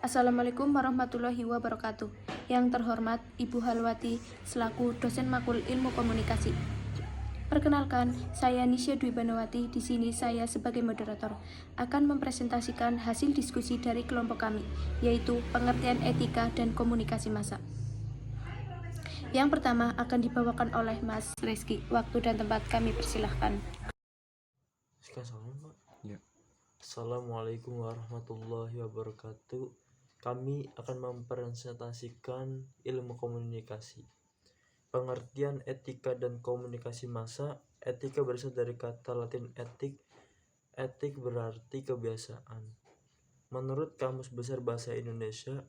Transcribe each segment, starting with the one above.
Assalamualaikum warahmatullahi wabarakatuh. Yang terhormat Ibu Halwati selaku dosen makul ilmu komunikasi. Perkenalkan, saya Nisya Dwi Banawati. Di sini saya sebagai moderator akan mempresentasikan hasil diskusi dari kelompok kami, yaitu pengertian etika dan komunikasi massa. Yang pertama akan dibawakan oleh Mas Reski. Waktu dan tempat kami persilahkan. Assalamualaikum warahmatullahi wabarakatuh. Kami akan mempresentasikan ilmu komunikasi. Pengertian etika dan komunikasi massa. Etika berasal dari kata Latin etik. Etik berarti kebiasaan. Menurut Kamus Besar Bahasa Indonesia,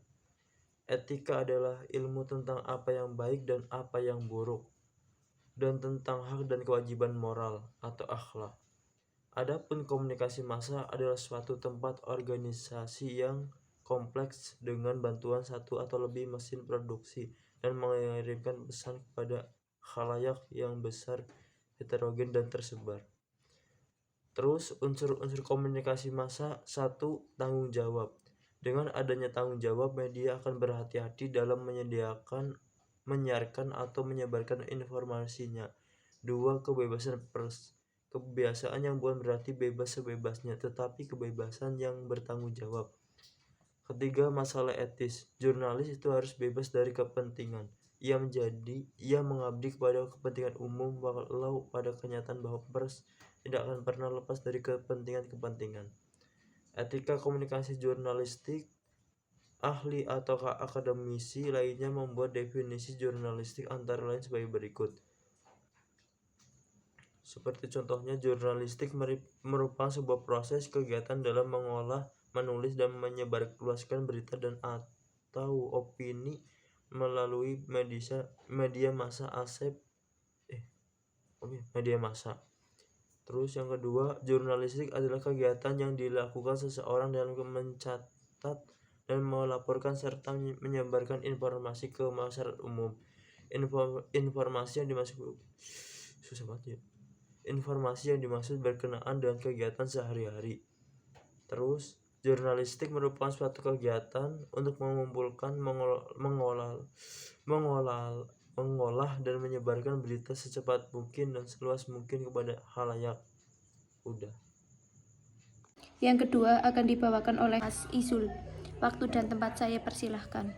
etika adalah ilmu tentang apa yang baik dan apa yang buruk, dan tentang hak dan kewajiban moral atau akhlak. Adapun komunikasi massa adalah suatu tempat organisasi yang kompleks dengan bantuan satu atau lebih mesin produksi dan mengirimkan pesan kepada khalayak yang besar, heterogen dan tersebar. Terus unsur-unsur komunikasi massa. 1. Tanggung jawab. Dengan adanya tanggung jawab, media akan berhati-hati dalam menyiarkan atau menyebarkan informasinya. 2. Kebebasan pers. Kebiasaan yang bukan berarti bebas sebebasnya, tetapi kebebasan yang bertanggung jawab. 3. Masalah etis. Jurnalis itu harus bebas dari kepentingan. Ia mengabdi kepada kepentingan umum, walau pada kenyataan bahwa pers tidak akan pernah lepas dari kepentingan-kepentingan. Etika komunikasi jurnalistik. Ahli atau akademisi lainnya membuat definisi jurnalistik antara lain sebagai berikut. Seperti contohnya, jurnalistik merupakan sebuah proses kegiatan dalam mengolah, menulis, dan menyebarluaskan berita dan atau opini melalui media massa. Terus yang kedua, jurnalistik adalah kegiatan yang dilakukan seseorang dalam mencatat dan melaporkan serta menyebarkan informasi ke masyarakat umum. Informasi yang dimaksud berkenaan dengan kegiatan sehari-hari. Terus, jurnalistik merupakan suatu kegiatan untuk mengumpulkan, mengolah dan menyebarkan berita secepat mungkin dan seluas mungkin kepada khalayak. Udah. Yang kedua akan dibawakan oleh Mas Isul. Waktu dan tempat saya persilahkan.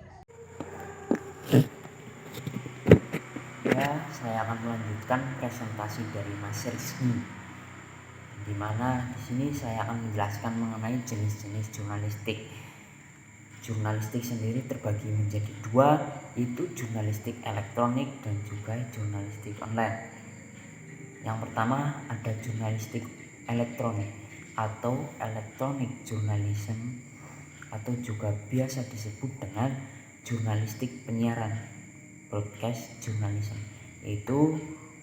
Ya, saya akan melanjutkan presentasi dari Mas Rizky, di mana di sini saya akan menjelaskan mengenai jenis-jenis jurnalistik. Jurnalistik sendiri terbagi menjadi dua, yaitu jurnalistik elektronik dan juga jurnalistik online. Yang pertama ada jurnalistik elektronik atau electronic journalism, atau juga biasa disebut dengan jurnalistik penyiaran, broadcast journalism, yaitu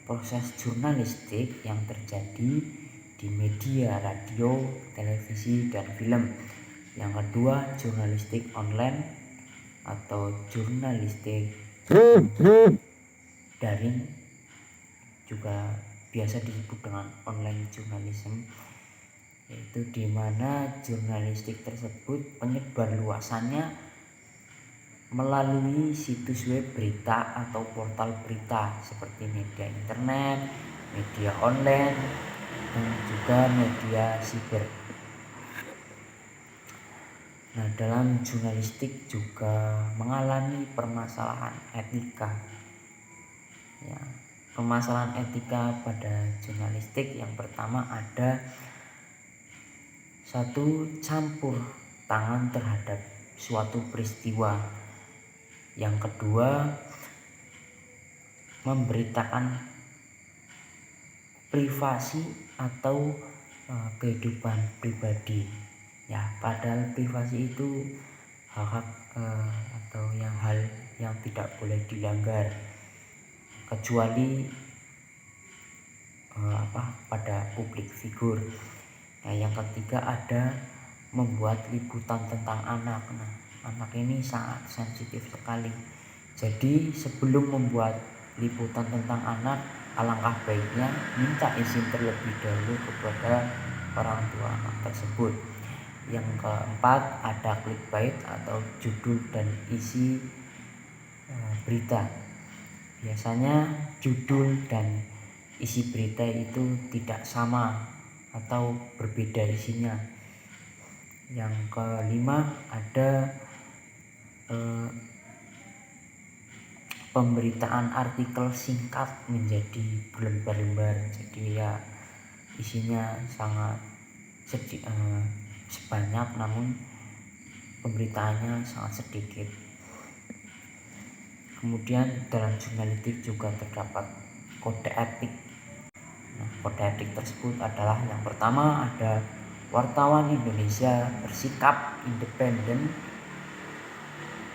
proses jurnalistik yang terjadi di media radio, televisi, dan film. Yang kedua, jurnalistik online atau jurnalistik daring, juga biasa disebut dengan online journalism, yaitu di mana jurnalistik tersebut penyebar luasannya melalui situs web berita atau portal berita seperti media internet, media online, dan juga media siber. Nah, dalam jurnalistik juga mengalami permasalahan etika. Ya, permasalahan etika pada jurnalistik yang pertama ada satu, campur tangan terhadap suatu peristiwa. Yang kedua, memberitakan privasi atau kehidupan pribadi. Ya, padahal privasi itu hak atau hal yang tidak boleh dilanggar, kecuali pada publik figur. Nah, yang ketiga ada membuat liputan tentang anak. Nah, anak ini sangat sensitif sekali. Jadi sebelum membuat liputan tentang anak, alangkah baiknya minta izin terlebih dahulu kepada orang tua anak tersebut. Yang keempat ada clickbait atau judul dan isi berita. Biasanya judul dan isi berita itu tidak sama atau berbeda isinya. Yang kelima ada pemberitaan artikel singkat menjadi berlembar-lembar, jadi ya isinya sangat sebanyak namun pemberitaannya sangat sedikit. Kemudian dalam jurnalistik juga terdapat kode etik. Nah, kode etik tersebut adalah yang pertama ada wartawan Indonesia bersikap independen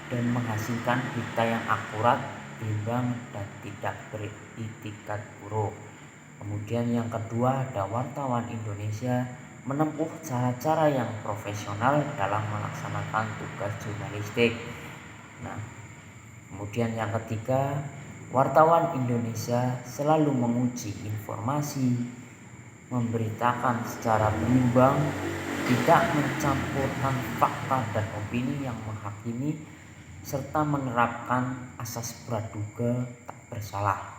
dan menghasilkan berita yang akurat, berimbang, dan tidak beritikat buruk. Kemudian yang kedua ada wartawan Indonesia menempuh cara-cara yang profesional dalam melaksanakan tugas jurnalistik. Nah, kemudian yang ketiga, wartawan Indonesia selalu menguji informasi, memberitakan secara berimbang, tidak mencampurkan fakta dan opini yang menghakimi, serta menerapkan asas praduga tak bersalah.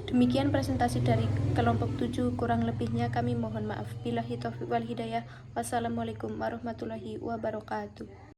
Demikian presentasi dari kelompok 7, kurang lebihnya kami mohon maaf. Billahi taufiq wal hidayah. Wassalamualaikum warahmatullahi wabarakatuh.